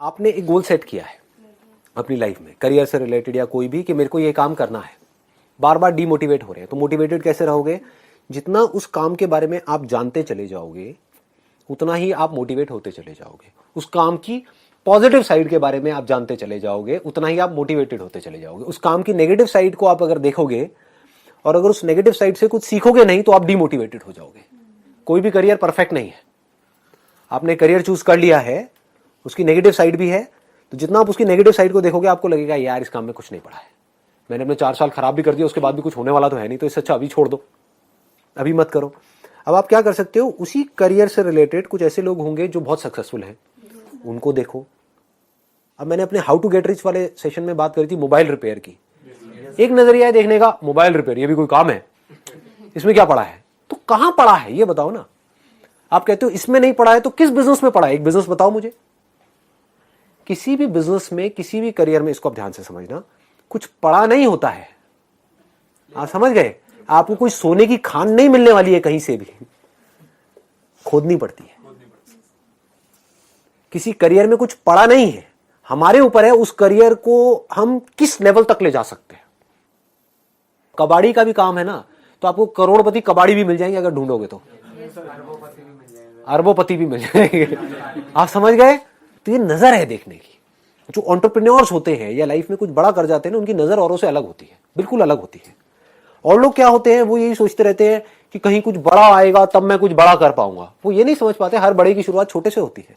आपने एक goal set किया है अपनी लाइफ में, करियर से रिलेटेड या कोई भी, कि मेरे को ये काम करना है, बार बार डीमोटिवेट हो रहे हैं, तो मोटिवेटेड कैसे रहोगे? जितना उस काम के बारे में आप जानते चले जाओगे उतना ही आप मोटिवेट होते चले जाओगे। उस काम की पॉजिटिव साइड के बारे में आप जानते चले जाओगे उतना ही आप मोटिवेटेड होते चले जाओगे। उस काम की नेगेटिव साइड को आप अगर देखोगे और अगर उस नेगेटिव साइड से कुछ सीखोगे नहीं तो आप डीमोटिवेटेड हो जाओगे। कोई भी करियर परफेक्ट नहीं है। आपने करियर चूज कर लिया है, उसकी नेगेटिव साइड भी है, तो जितना आप उसकी नेगेटिव साइड को देखोगे आपको लगेगा यार इस काम में कुछ नहीं पड़ा है, मैंने अपने 4 साल खराब भी कर दिया, उसके बाद भी कुछ होने वाला तो है नहीं, तो इससे अच्छा अभी छोड़ दो, अभी मत करो। अब आप क्या कर सकते हो, उसी करियर से रिलेटेड कुछ ऐसे लोग होंगे जो बहुत सक्सेसफुल हैं, उनको देखो। अब मैंने अपने हाउ टू गेट रिच वाले सेशन में बात करी थी मोबाइल रिपेयर की। एक नजरिया है देखने का, मोबाइल रिपेयर ये भी कोई काम है, इसमें क्या पड़ा है? तो कहां पड़ा है ये बताओ ना। आप कहते हो इसमें नहीं पड़ा है, तो किस बिजनेस में पड़ा है? एक बिजनेस बताओ मुझे। किसी भी बिजनेस में, किसी भी करियर में, इसको आप ध्यान से समझना, कुछ पड़ा नहीं होता है। आप समझ गए? आपको कोई सोने की खान नहीं मिलने वाली है, कहीं से भी खोदनी पड़ती है। किसी करियर में कुछ पड़ा नहीं है, हमारे ऊपर है उस करियर को हम किस लेवल तक ले जा सकते हैं। कबाड़ी का भी काम है ना, तो आपको करोड़पति कबाड़ी भी मिल जाएंगे अगर ढूंढोगे तो, अरबोपति भी मिल जाएंगे। आप समझ गए? तो ये नजर है देखने की। जो एंटरप्रेन्योर्स होते हैं या लाइफ में कुछ बड़ा कर जाते हैं ना, उनकी नजर औरों से अलग होती है, बिल्कुल अलग होती है। और लोग क्या होते हैं, वो यही सोचते रहते हैं कि कहीं कुछ बड़ा आएगा तब मैं कुछ बड़ा कर पाऊंगा। वो ये नहीं समझ पाते हर बड़े की शुरुआत छोटे से होती है।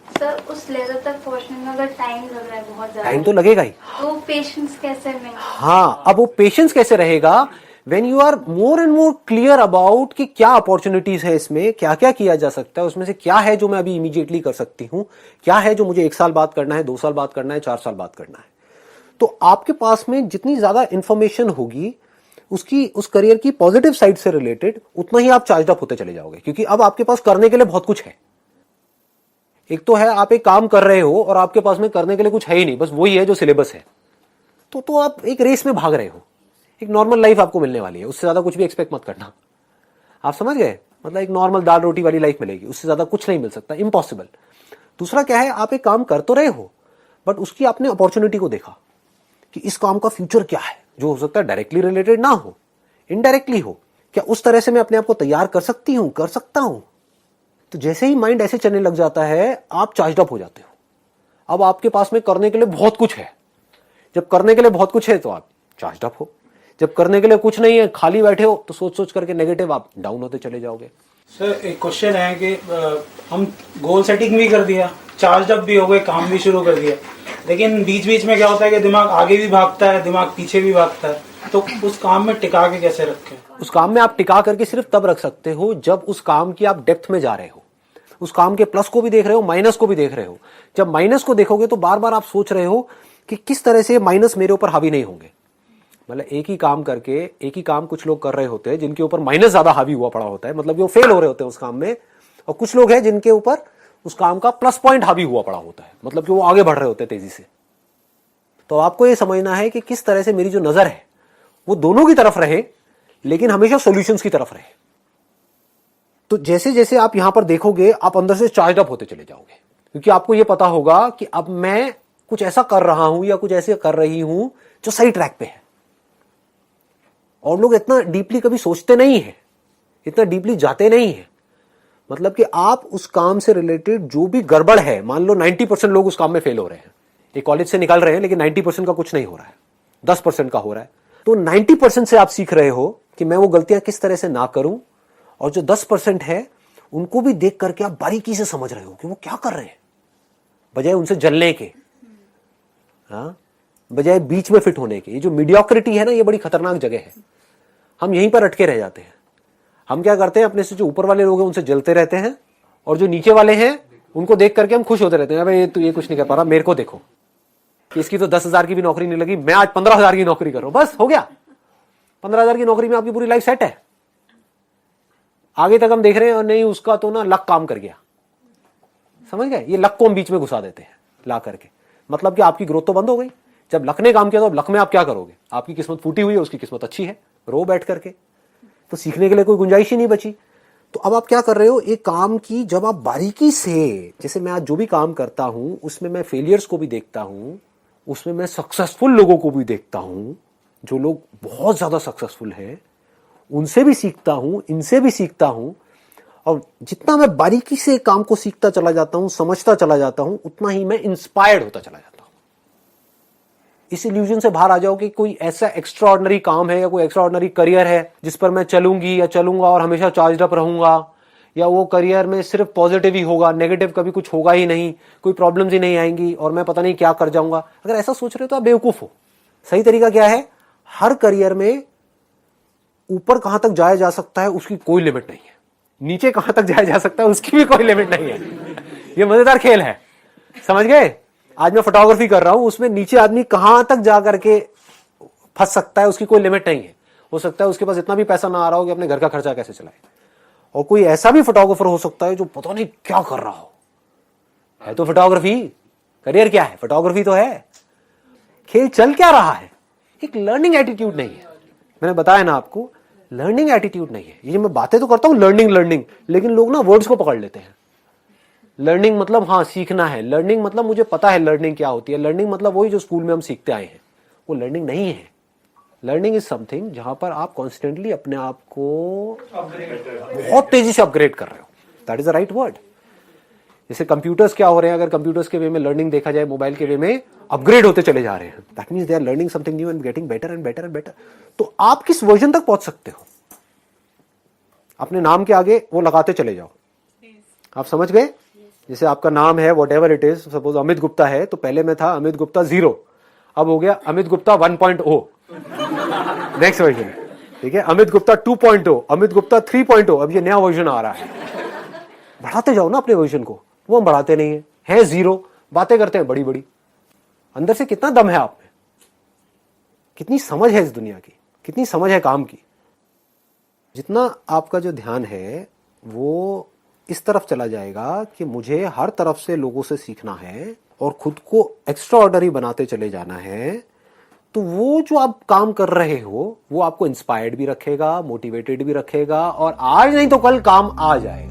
सर, उस लेवल तक पहुंचने में अगर टाइम लग रहा है, बहुत ज्यादा टाइम तो लगेगा ही। तो पेशेंस कैसे में? हाँ, अब वो पेशेंस कैसे रहेगा? When you are more and more clear about कि क्या अपॉर्चुनिटीज है इसमें, क्या क्या किया जा सकता है, उसमें से क्या है जो मैं अभी इमीडिएटली कर सकती हूँ, क्या है जो मुझे 1 साल बाद करना है, 2 साल बाद करना है, 4 साल बाद करना है। तो आपके पास में जितनी ज्यादा इंफॉर्मेशन होगी उसकी, उस करियर की पॉजिटिव साइड से रिलेटेड, उतना ही आप चार्ज अप होते चले जाओगे, क्योंकि अब आपके पास करने के लिए बहुत कुछ है। एक तो है आप एक काम कर रहे हो और आपके पास में करने के लिए कुछ है ही नहीं, बस वही है जो सिलेबस है, तो आप एक रेस में भाग रहे हो। एक नॉर्मल लाइफ आपको मिलने वाली है, उससे ज्यादा कुछ भी एक्सपेक्ट मत करना। आप समझ गए? मतलब एक नॉर्मल दाल रोटी वाली लाइफ मिलेगी, उससे ज्यादा कुछ नहीं मिल सकता, इम्पॉसिबल। दूसरा क्या है, आप एक काम कर तो रहे हो बट उसकी आपने अपॉर्चुनिटी को देखा कि इस काम का फ्यूचर क्या है, जो हो सकता है डायरेक्टली रिलेटेड ना हो, इनडायरेक्टली हो। क्या उस तरह से मैं अपने आप को तैयार कर सकती हूं, कर सकता हूं? तो जैसे ही माइंड ऐसे चलने लग जाता है, आप चार्ज अप हो जाते हो। अब आपके पास में करने के लिए बहुत कुछ है। जब करने के लिए बहुत कुछ है तो आप चार्ज अप हो। जब करने के लिए कुछ नहीं है, खाली बैठे हो, तो सोच सोच करके नेगेटिव आप डाउन होते चले जाओगे। सर, एक क्वेश्चन है कि हम गोल सेटिंग भी कर दिया, चार्ज अप भी हो गए, काम भी शुरू कर दिया, लेकिन बीच बीच में क्या होता है कि दिमाग आगे भी भागता है, दिमाग पीछे भी भागता है। तो उस काम में टिका के कैसे रखें? उस काम में आप टिका करके सिर्फ तब रख सकते हो जब उस काम की आप डेप्थ में जा रहे हो, उस काम के प्लस को भी देख रहे हो, माइनस को भी देख रहे हो। जब माइनस को देखोगे तो बार बार आप सोच रहे हो कि किस तरह से माइनस मेरे ऊपर हावी नहीं होंगे। मतलब एक ही काम करके, एक ही काम कुछ लोग कर रहे होते हैं जिनके ऊपर माइनस ज्यादा हावी हुआ पड़ा होता है, मतलब वो फेल हो रहे होते हैं उस काम में, और कुछ लोग हैं जिनके ऊपर उस काम का प्लस पॉइंट हावी हुआ पड़ा होता है, मतलब कि वो आगे बढ़ रहे होते हैं तेजी से। तो आपको ये समझना है कि किस तरह से मेरी जो नजर है वो दोनों की तरफ रहे, लेकिन हमेशा सॉल्यूशंस की तरफ रहे। तो जैसे जैसे आप यहां पर देखोगे, आप अंदर से चार्ज अप होते चले जाओगे, क्योंकि आपको यह पता होगा कि अब मैं कुछ ऐसा कर रहा हूं या कुछ ऐसे कर रही हूं जो सही ट्रैक पे है। और लोग इतना डीपली कभी सोचते नहीं है, इतना डीपली जाते नहीं है। मतलब कि आप उस काम से रिलेटेड जो भी गड़बड़ है, मान लो 90% लोग उस काम में फेल हो रहे हैं, एक कॉलेज से निकल रहे हैं लेकिन 90% का कुछ नहीं हो रहा है, 10% का हो रहा है। तो 90% से आप सीख रहे हो कि मैं वो गलतियां किस तरह से ना करूं, और जो 10% है उनको भी देख करके आप बारीकी से समझ रहे हो कि वो क्या कर रहे हैं, बजाय उनसे जलने के, हाँ, बजाय बीच में फिट होने के। ये जो मीडियोक्रिटी है ना, ये बड़ी खतरनाक जगह है। हम यहीं पर अटके रह जाते हैं। हम क्या करते हैं, अपने से जो ऊपर वाले लोग हैं उनसे जलते रहते हैं, और जो नीचे वाले हैं उनको देख करके हम खुश होते रहते हैं, भाई ये कुछ नहीं कर पा रहा, मेरे को देखो कि इसकी तो 10,000 की भी नौकरी नहीं लगी, मैं आज 15,000 की नौकरी कर रहा हूं, बस हो गया। 15,000 की नौकरी में आपकी पूरी लाइफ सेट है। आगे तक हम देख रहे हैं और नहीं, उसका तो ना लक काम कर गया। समझ गए? ये लक को हम बीच में घुसा देते हैं ला करके, मतलब कि आपकी ग्रोथ तो बंद हो गई। जब लक ने काम किया तो अब लक में आप क्या करोगे? आपकी किस्मत फूटी हुई है, उसकी किस्मत अच्छी है, रो बैठ करके, तो सीखने के लिए कोई गुंजाइश ही नहीं बची। तो अब आप क्या कर रहे हो, एक काम की जब आप बारीकी से, जैसे मैं आज जो भी काम करता हूं उसमें मैं फेलियर्स को भी देखता हूं, उसमें मैं सक्सेसफुल लोगों को भी देखता हूं, जो लोग बहुत ज्यादा सक्सेसफुल हैं उनसे भी सीखता हूं, इनसे भी सीखता हूं, और जितना मैं बारीकी से काम को सीखता चला जाता हूं, समझता चला जाता हूं, उतना ही मैं इंस्पायर्ड होता चला जाता हूं। इस इल्यूजन से बाहर आ जाओ कि कोई ऐसा एक्स्ट्राऑर्डिनरी काम है या कोई एक्स्ट्राऑर्डिनरी करियर है जिस पर मैं चलूंगी या चलूंगा और हमेशा चार्ज अप रहूंगा, या वो करियर में सिर्फ पॉजिटिव ही होगा, नेगेटिव कभी कुछ होगा ही नहीं, कोई प्रॉब्लम्स ही नहीं आएंगी और मैं पता नहीं क्या कर जाऊंगा। अगर ऐसा सोच रहे हो तो आप बेवकूफ हो। सही तरीका क्या है, हर करियर में ऊपर कहां तक जाया जा सकता है उसकी कोई लिमिट नहीं है, नीचे कहां तक जाया जा सकता है उसकी भी कोई लिमिट नहीं है। ये मजेदार खेल है, समझ गए। आज मैं फोटोग्राफी कर रहा हूं, उसमें नीचे आदमी कहां तक जा करके फंस सकता है उसकी कोई लिमिट नहीं है। हो सकता है उसके पास इतना भी पैसा ना आ रहा हो कि अपने घर का खर्चा कैसे चलाए, और कोई ऐसा भी फोटोग्राफर हो सकता है जो पता नहीं क्या कर रहा हो, है तो फोटोग्राफी, करियर क्या है, फोटोग्राफी तो है। खेल चल क्या रहा है, एक लर्निंग एटीट्यूड नहीं है। मैंने बताया ना आपको, लर्निंग एटीट्यूड नहीं है। ये मैं बातें तो करता हूं लर्निंग, लेकिन लोग ना वर्ड्स को पकड़ लेते हैं। लर्निंग मतलब हाँ सीखना है, लर्निंग मतलब मुझे पता है लर्निंग क्या होती है, लर्निंग मतलब वही जो स्कूल में हम सीखते आए हैं, वो लर्निंग नहीं है। लर्निंग इज समथिंग जहां पर आप कॉन्स्टेंटली अपने आप को बहुत तेजी से अपग्रेड कर रहे हो, that is the right word. जैसे कंप्यूटर्स क्या हो रहे हैं, अगर कंप्यूटर्स के वे में लर्निंग देखा जाए, मोबाइल के वे में अपग्रेड होते चले जा रहे हैं, that means they are learning something new and getting better and better and better. तो आप किस वर्जन तक पहुंच सकते हो, अपने नाम के आगे वो लगाते चले जाओ। आप समझ गए, जैसे आपका नाम है what ever it is, suppose Amit Gupta है, तो पहले में था अमित गुप्ता 0, अब हो गया अमित गुप्ता 1.0 नेक्स्ट वर्जन, ठीक है। अमित गुप्ता 2.0, अमित गुप्ता 3.0, अब ये नया वर्जन आ रहा है। बढ़ाते जाओ ना अपने वर्जन को, वो हम बढ़ाते नहीं है 0, बातें करते हैं बड़ी बड़ी। अंदर से कितना दम है आप में, कितनी समझ है इस दुनिया की, कितनी समझ है काम की। जितना आपका जो ध्यान है वो इस तरफ चला जाएगा कि मुझे हर तरफ से लोगों से सीखना है और खुद को एक्स्ट्रा ऑर्डिनरी बनाते चले जाना है, तो वो जो आप काम कर रहे हो वो आपको इंस्पायर्ड भी रखेगा, मोटिवेटेड भी रखेगा, और आज नहीं तो कल काम आ जाएगा।